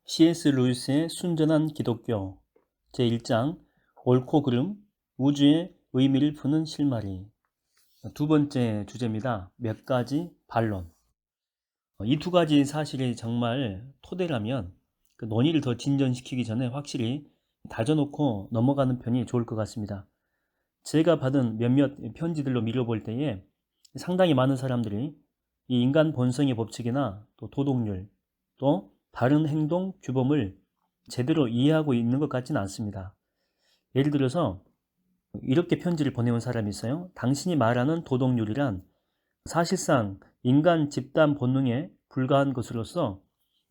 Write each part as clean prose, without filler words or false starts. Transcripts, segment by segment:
C.S. 루이스의 순전한 기독교 제1장 옳고 그름, 우주의 의미를 푸는 실마리. 두 번째 주제입니다. 몇 가지 반론. 이 두 가지 사실이 정말 토대라면 그 논의를 더 진전시키기 전에 확실히 다져놓고 넘어가는 편이 좋을 것 같습니다. 제가 받은 몇몇 편지들로 미뤄볼 때에 상당히 많은 사람들이 이 인간 본성의 법칙이나 또 도덕률, 또 다른 행동 규범을 제대로 이해하고 있는 것 같지는 않습니다. 예를 들어서 이렇게 편지를 보내온 사람이 있어요. 당신이 말하는 도덕률이란 사실상 인간 집단 본능에 불과한 것으로서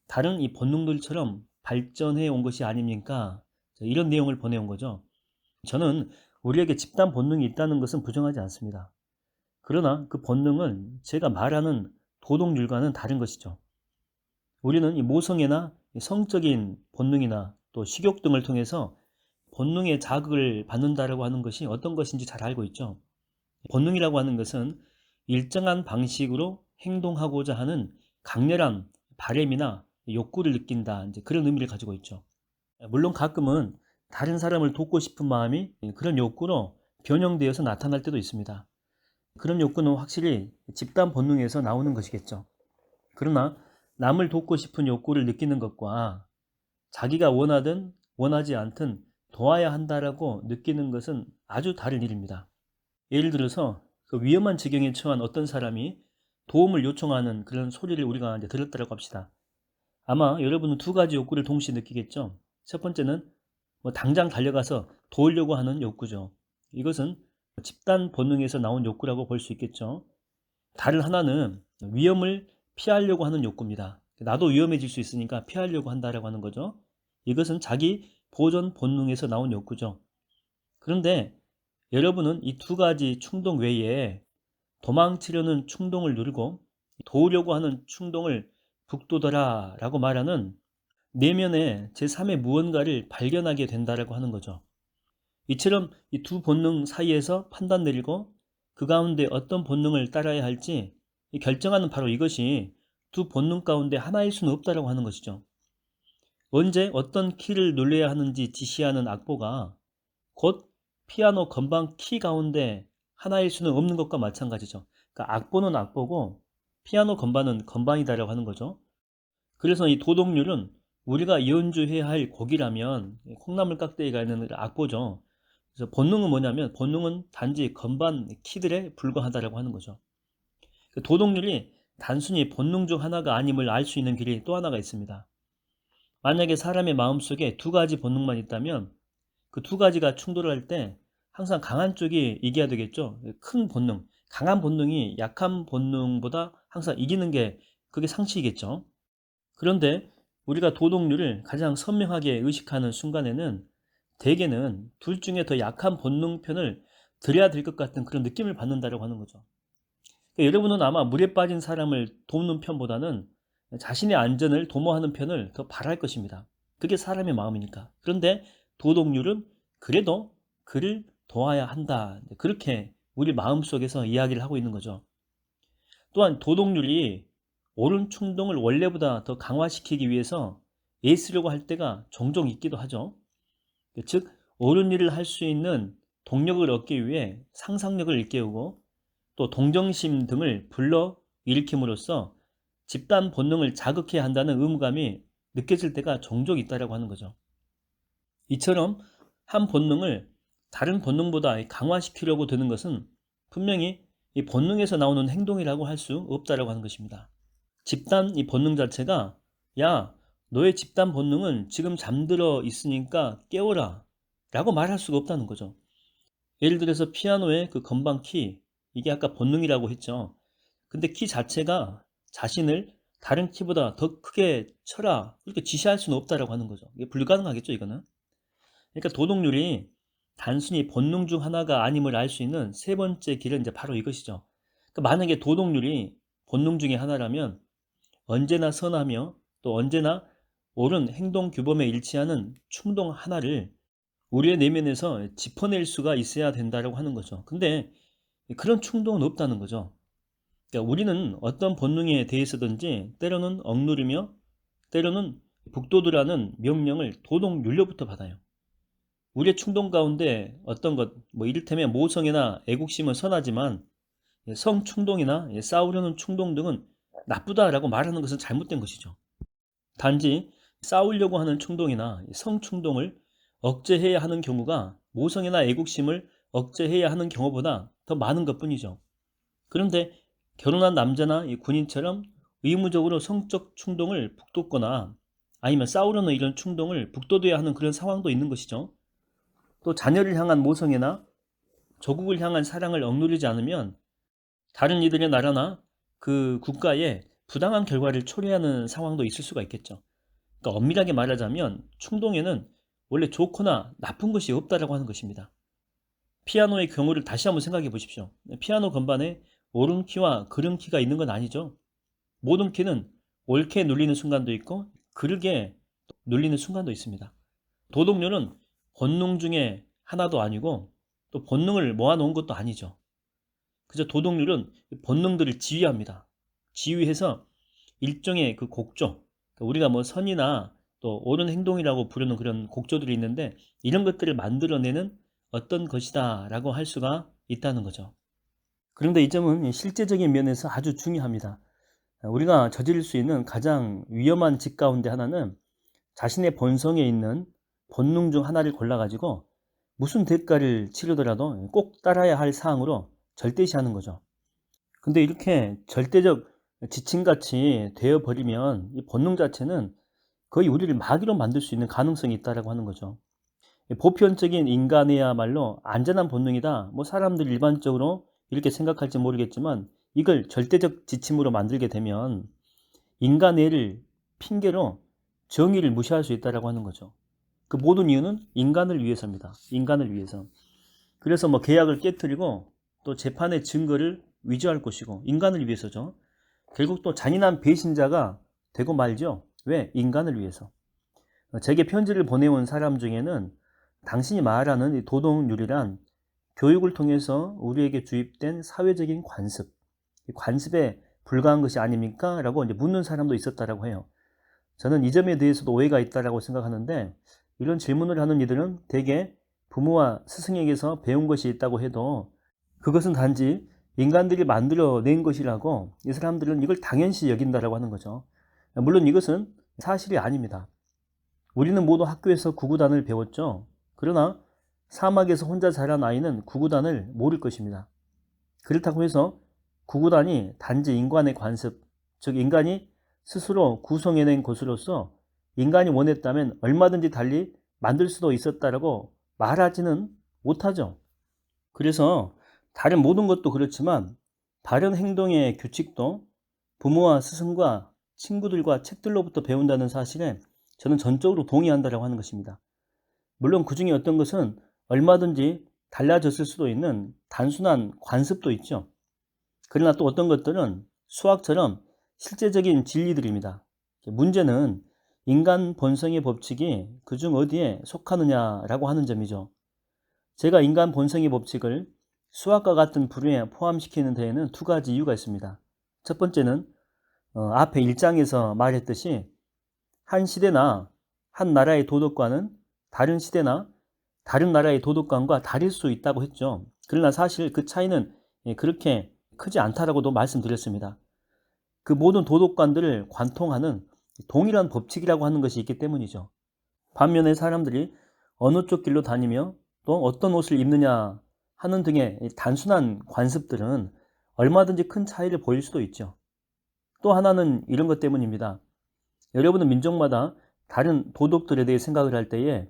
다른 이 본능들처럼 발전해 온 것이 아닙니까? 이런 내용을 보내온 거죠. 저는 우리에게 집단 본능이 있다는 것은 부정하지 않습니다. 그러나 그 본능은 제가 말하는 도덕률과는 다른 것이죠. 우리는 이 모성애나 성적인 본능이나 또 식욕 등을 통해서 본능의 자극을 받는다라고 하는 것이 어떤 것인지 잘 알고 있죠. 본능이라고 하는 것은 일정한 방식으로 행동하고자 하는 강렬한 바램이나 욕구를 느낀다, 이제 그런 의미를 가지고 있죠. 물론 가끔은 다른 사람을 돕고 싶은 마음이 그런 욕구로 변형되어서 나타날 때도 있습니다. 그런 욕구는 확실히 집단 본능에서 나오는 것이겠죠. 그러나 남을 돕고 싶은 욕구를 느끼는 것과 자기가 원하든 원하지 않든 도와야 한다라고 느끼는 것은 아주 다른 일입니다. 예를 들어서 그 위험한 지경에 처한 어떤 사람이 도움을 요청하는 그런 소리를 우리가 이제 들었다고 합시다. 아마 여러분은 두 가지 욕구를 동시에 느끼겠죠. 첫 번째는 당장 달려가서 도우려고 하는 욕구죠. 이것은 집단 본능에서 나온 욕구라고 볼 수 있겠죠. 다른 하나는 위험을 피하려고 하는 욕구입니다. 나도 위험해질 수 있으니까 피하려고 한다라고 하는 거죠. 이것은 자기 보존 본능에서 나온 욕구죠. 그런데 여러분은 이 두 가지 충동 외에 도망치려는 충동을 누르고 도우려고 하는 충동을 북돋아라 라고 말하는 내면의 제3의 무언가를 발견하게 된다라고 하는 거죠. 이처럼 이 두 본능 사이에서 판단 내리고 그 가운데 어떤 본능을 따라야 할지 결정하는 바로 이것이 두 본능 가운데 하나일 수는 없다라고 하는 것이죠. 언제 어떤 키를 눌러야 하는지 지시하는 악보가 곧 피아노 건반 키 가운데 하나일 수는 없는 것과 마찬가지죠. 그러니까 악보는 악보고 피아노 건반은 건반이다라고 하는 거죠. 그래서 이 도덕률은 우리가 연주해야 할 곡이라면 콩나물 깍대기가 있는 악보죠. 그래서 본능은 뭐냐면 본능은 단지 건반 키들에 불과하다라고 하는 거죠. 그 도덕률이 단순히 본능 중 하나가 아님을 알 수 있는 길이 또 하나가 있습니다. 만약에 사람의 마음속에 두 가지 본능만 있다면 그 두 가지가 충돌할 때 항상 강한 쪽이 이겨야 되겠죠. 큰 본능, 강한 본능이 약한 본능보다 항상 이기는 게 그게 상식이겠죠. 그런데 우리가 도덕률을 가장 선명하게 의식하는 순간에는 대개는 둘 중에 더 약한 본능 편을 들여야 될 것 같은 그런 느낌을 받는다고 하는 거죠. 그러니까 여러분은 아마 물에 빠진 사람을 돕는 편보다는 자신의 안전을 도모하는 편을 더 바랄 것입니다. 그게 사람의 마음이니까. 그런데 도덕률은 그래도 그를 도와야 한다. 그렇게 우리 마음속에서 이야기를 하고 있는 거죠. 또한 도덕률이 옳은 충동을 원래보다 더 강화시키기 위해서 애쓰려고 할 때가 종종 있기도 하죠. 즉 옳은 일을 할 수 있는 동력을 얻기 위해 상상력을 일깨우고 또 동정심 등을 불러 일으킴으로써 집단 본능을 자극해야 한다는 의무감이 느껴질 때가 종종 있다고 하는 거죠. 이처럼 한 본능을 다른 본능보다 강화시키려고 드는 것은 분명히 이 본능에서 나오는 행동이라고 할 수 없다고 하는 것입니다. 집단 이 본능 자체가 야, 너의 집단 본능은 지금 잠들어 있으니까 깨워라 라고 말할 수가 없다는 거죠. 예를 들어서 피아노의 그 건반 키, 이게 아까 본능이라고 했죠. 근데 키 자체가 자신을 다른 키보다 더 크게 쳐라 이렇게 지시할 수는 없다라고 하는 거죠. 이게 불가능하겠죠, 이거는. 그러니까 도덕률이 단순히 본능 중 하나가 아님을 알 수 있는 세 번째 길은 이제 바로 이것이죠. 그러니까 만약에 도덕률이 본능 중에 하나라면 언제나 선하며 또 언제나 옳은 행동 규범에 일치하는 충동 하나를 우리의 내면에서 짚어낼 수가 있어야 된다고 하는 거죠. 근데 그런 충동은 없다는 거죠. 그러니까 우리는 어떤 본능에 대해서든지 때로는 억누르며 때로는 북돋으라는 명령을 도덕윤례부터 받아요. 우리의 충동 가운데 어떤 것, 이를테면 모성애나 애국심은 선하지만 성충동이나 싸우려는 충동 등은 나쁘다라고 말하는 것은 잘못된 것이죠. 단지 싸우려고 하는 충동이나 성충동을 억제해야 하는 경우가 모성애나 애국심을 억제해야 하는 경우보다 더 많은 것뿐이죠. 그런데 결혼한 남자나 군인처럼 의무적으로 성적 충동을 북돋거나 아니면 싸우려는 이런 충동을 북돋아야 하는 그런 상황도 있는 것이죠. 또 자녀를 향한 모성애나 조국을 향한 사랑을 억누르지 않으면 다른 이들의 나라나 그 국가에 부당한 결과를 초래하는 상황도 있을 수가 있겠죠. 그러니까 엄밀하게 말하자면 충동에는 원래 좋거나 나쁜 것이 없다라고 하는 것입니다. 피아노의 경우를 다시 한번 생각해 보십시오. 피아노 건반에 오름키와 그름키가 있는 건 아니죠. 모든 키는 옳게 눌리는 순간도 있고 그르게 눌리는 순간도 있습니다. 도덕률은 본능 중에 하나도 아니고 또 본능을 모아놓은 것도 아니죠. 그저 도덕률은 본능들을 지휘합니다. 지휘해서 일종의 그 곡조, 우리가 선이나 또 옳은 행동이라고 부르는 그런 곡조들이 있는데 이런 것들을 만들어내는 어떤 것이다 라고 할 수가 있다는 거죠. 그런데 이 점은 실제적인 면에서 아주 중요합니다. 우리가 저지를 수 있는 가장 위험한 짓 가운데 하나는 자신의 본성에 있는 본능 중 하나를 골라가지고 무슨 대가를 치르더라도 꼭 따라야 할 사항으로 절대시하는 거죠. 근데 이렇게 절대적 지침같이 되어버리면 이 본능 자체는 거의 우리를 마귀로 만들 수 있는 가능성이 있다고 하는 거죠. 보편적인 인간이야말로 안전한 본능이다. 사람들 일반적으로 이렇게 생각할지 모르겠지만 이걸 절대적 지침으로 만들게 되면 인간애를 핑계로 정의를 무시할 수 있다고 하는 거죠. 그 모든 이유는 인간을 위해서입니다. 인간을 위해서. 그래서 계약을 깨뜨리고 또 재판의 증거를 위조할 것이고 인간을 위해서죠. 결국 또 잔인한 배신자가 되고 말죠. 왜? 인간을 위해서. 제게 편지를 보내온 사람 중에는 당신이 말하는 이 도덕률이란 교육을 통해서 우리에게 주입된 사회적인 관습, 관습에 불과한 것이 아닙니까? 라고 이제 묻는 사람도 있었다라고 해요. 저는 이 점에 대해서도 오해가 있다라고 생각하는데 이런 질문을 하는 이들은 대개 부모와 스승에게서 배운 것이 있다고 해도 그것은 단지 인간들이 만들어낸 것이라고 이 사람들은 이걸 당연시 여긴다라고 하는 거죠. 물론 이것은 사실이 아닙니다. 우리는 모두 학교에서 구구단을 배웠죠. 그러나 사막에서 혼자 자란 아이는 구구단을 모를 것입니다. 그렇다고 해서 구구단이 단지 인간의 관습, 즉 인간이 스스로 구성해낸 것으로서 인간이 원했다면 얼마든지 달리 만들 수도 있었다라고 말하지는 못하죠. 그래서 다른 모든 것도 그렇지만 바른 행동의 규칙도 부모와 스승과 친구들과 책들로부터 배운다는 사실에 저는 전적으로 동의한다라고 하는 것입니다. 물론 그 중에 어떤 것은 얼마든지 달라졌을 수도 있는 단순한 관습도 있죠. 그러나 또 어떤 것들은 수학처럼 실제적인 진리들입니다. 문제는 인간 본성의 법칙이 그중 어디에 속하느냐라고 하는 점이죠. 제가 인간 본성의 법칙을 수학과 같은 부류에 포함시키는 데에는 두 가지 이유가 있습니다. 첫 번째는 앞에 1장에서 말했듯이 한 시대나 한 나라의 도덕관은 다른 시대나 다른 나라의 도덕관과 다를 수 있다고 했죠. 그러나 사실 그 차이는 그렇게 크지 않다라고도 말씀드렸습니다. 그 모든 도덕관들을 관통하는 동일한 법칙이라고 하는 것이 있기 때문이죠. 반면에 사람들이 어느 쪽 길로 다니며 또 어떤 옷을 입느냐 하는 등의 단순한 관습들은 얼마든지 큰 차이를 보일 수도 있죠. 또 하나는 이런 것 때문입니다. 여러분은 민족마다 다른 도덕들에 대해 생각을 할 때에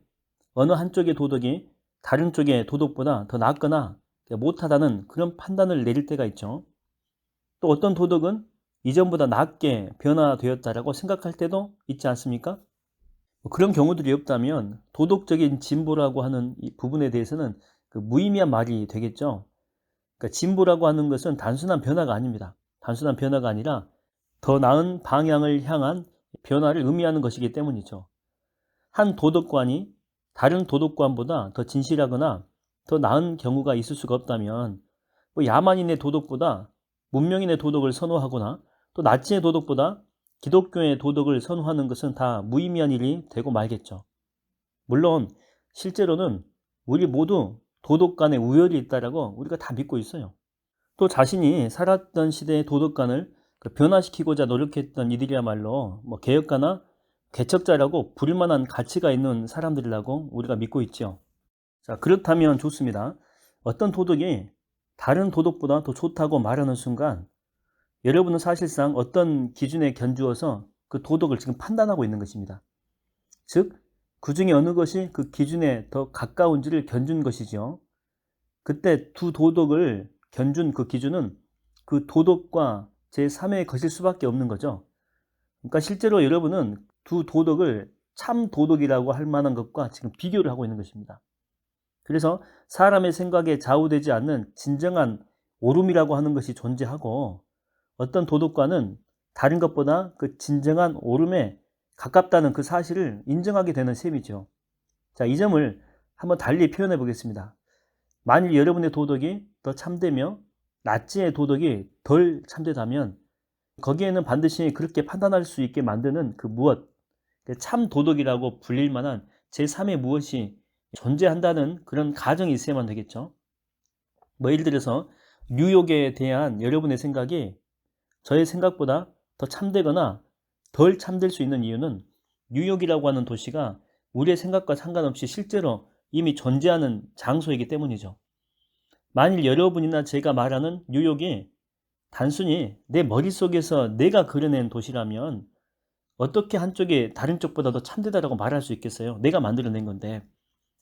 어느 한쪽의 도덕이 다른 쪽의 도덕보다 더 낫거나 못하다는 그런 판단을 내릴 때가 있죠. 또 어떤 도덕은 이전보다 낫게 변화되었다라고 생각할 때도 있지 않습니까? 그런 경우들이 없다면 도덕적인 진보라고 하는 이 부분에 대해서는 그 무의미한 말이 되겠죠. 그러니까 진보라고 하는 것은 단순한 변화가 아닙니다. 단순한 변화가 아니라 더 나은 방향을 향한 변화를 의미하는 것이기 때문이죠. 한 도덕관이 다른 도덕관보다 더 진실하거나 더 나은 경우가 있을 수가 없다면 야만인의 도덕보다 문명인의 도덕을 선호하거나 또 나치의 도덕보다 기독교의 도덕을 선호하는 것은 다 무의미한 일이 되고 말겠죠. 물론 실제로는 우리 모두 도덕관에 우열이 있다라고 우리가 다 믿고 있어요. 또 자신이 살았던 시대의 도덕관을 변화시키고자 노력했던 이들이야말로 개혁가나 개척자라고 부를 만한 가치가 있는 사람들이라고 우리가 믿고 있죠. 자, 그렇다면 좋습니다. 어떤 도덕이 다른 도덕보다 더 좋다고 말하는 순간 여러분은 사실상 어떤 기준에 견주어서 그 도덕을 지금 판단하고 있는 것입니다. 즉, 그 중에 어느 것이 그 기준에 더 가까운지를 견준 것이죠. 그때 두 도덕을 견준 그 기준은 그 도덕과 제3의 것일 수밖에 없는 거죠. 그러니까 실제로 여러분은 두 도덕을 참 도덕이라고 할 만한 것과 지금 비교를 하고 있는 것입니다. 그래서 사람의 생각에 좌우되지 않는 진정한 옳음이라고 하는 것이 존재하고 어떤 도덕과는 다른 것보다 그 진정한 옳음에 가깝다는 그 사실을 인정하게 되는 셈이죠. 자, 이 점을 한번 달리 표현해 보겠습니다. 만일 여러분의 도덕이 더 참되며 나치의 도덕이 덜 참되다면 거기에는 반드시 그렇게 판단할 수 있게 만드는 그 무엇, 참 도덕이라고 불릴 만한 제3의 무엇이 존재한다는 그런 가정이 있어야만 되겠죠. 예를 들어서 뉴욕에 대한 여러분의 생각이 저의 생각보다 더 참되거나 덜 참될 수 있는 이유는 뉴욕이라고 하는 도시가 우리의 생각과 상관없이 실제로 이미 존재하는 장소이기 때문이죠. 만일 여러분이나 제가 말하는 뉴욕이 단순히 내 머릿속에서 내가 그려낸 도시라면 어떻게 한쪽이 다른 쪽보다 더 참되다라고 말할 수 있겠어요? 내가 만들어낸 건데.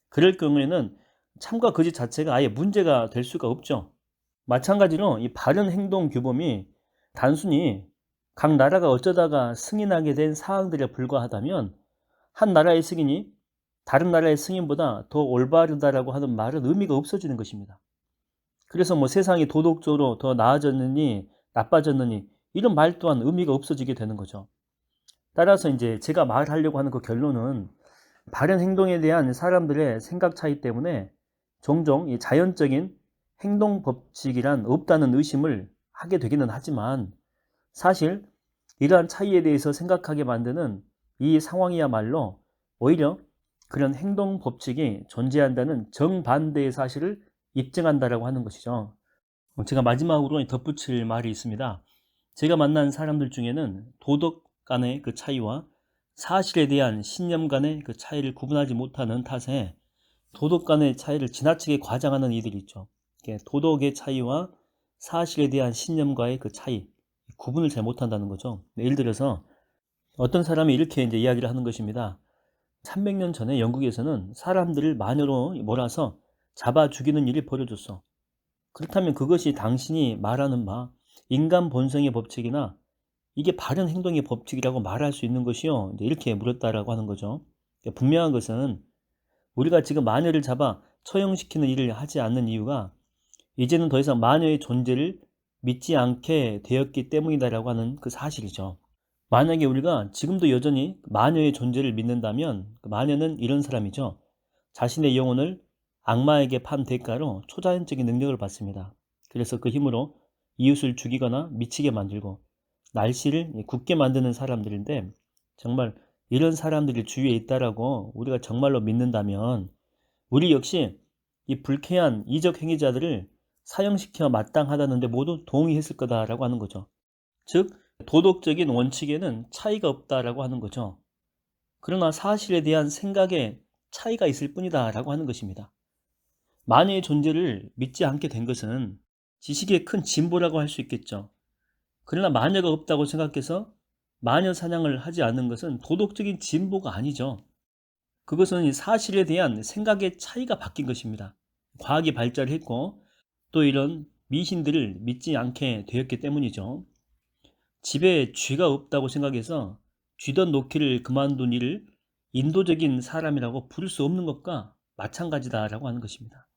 그럴 경우에는 참과 거짓 자체가 아예 문제가 될 수가 없죠. 마찬가지로 이 바른 행동 규범이 단순히 각 나라가 어쩌다가 승인하게 된 사항들에 불과하다면 한 나라의 승인이 다른 나라의 승인보다 더 올바르다라고 하는 말은 의미가 없어지는 것입니다. 그래서 세상이 도덕적으로 더 나아졌느니 나빠졌느니 이런 말 또한 의미가 없어지게 되는 거죠. 따라서 이제 제가 말하려고 하는 그 결론은 바른 행동에 대한 사람들의 생각 차이 때문에 종종 이 자연적인 행동 법칙이란 없다는 의심을 하게 되기는 하지만 사실 이러한 차이에 대해서 생각하게 만드는 이 상황이야말로 오히려 그런 행동 법칙이 존재한다는 정반대의 사실을 입증한다라고 하는 것이죠. 제가 마지막으로 덧붙일 말이 있습니다. 제가 만난 사람들 중에는 도덕 간의 그 차이와 사실에 대한 신념 간의 그 차이를 구분하지 못하는 탓에 도덕 간의 차이를 지나치게 과장하는 이들이 있죠. 도덕의 차이와 사실에 대한 신념과의 그 차이, 구분을 잘 못한다는 거죠. 예를 들어서 어떤 사람이 이렇게 이제 이야기를 하는 것입니다. 300년 전에 영국에서는 사람들을 마녀로 몰아서 잡아 죽이는 일이 벌어졌어. 그렇다면 그것이 당신이 말하는 바 인간 본성의 법칙이나 이게 바른 행동의 법칙이라고 말할 수 있는 것이요? 이렇게 물었다라고 하는 거죠. 분명한 것은 우리가 지금 마녀를 잡아 처형시키는 일을 하지 않는 이유가 이제는 더 이상 마녀의 존재를 믿지 않게 되었기 때문이다라고 하는 그 사실이죠. 만약에 우리가 지금도 여전히 마녀의 존재를 믿는다면 그 마녀는 이런 사람이죠. 자신의 영혼을 악마에게 판 대가로 초자연적인 능력을 받습니다. 그래서 그 힘으로 이웃을 죽이거나 미치게 만들고 날씨를 굳게 만드는 사람들인데 정말 이런 사람들이 주위에 있다라고 우리가 정말로 믿는다면 우리 역시 이 불쾌한 이적 행위자들을 사형시켜 마땅하다는데 모두 동의했을 거다라고 하는 거죠. 즉 도덕적인 원칙에는 차이가 없다라고 하는 거죠. 그러나 사실에 대한 생각에 차이가 있을 뿐이다 라고 하는 것입니다. 마녀의 존재를 믿지 않게 된 것은 지식의 큰 진보라고 할 수 있겠죠. 그러나 마녀가 없다고 생각해서 마녀 사냥을 하지 않는 것은 도덕적인 진보가 아니죠. 그것은 이 사실에 대한 생각의 차이가 바뀐 것입니다. 과학이 발달을 했고 또 이런 미신들을 믿지 않게 되었기 때문이죠. 집에 쥐가 없다고 생각해서 쥐던 놓기를 그만둔 이를 인도적인 사람이라고 부를 수 없는 것과 마찬가지다라고 하는 것입니다.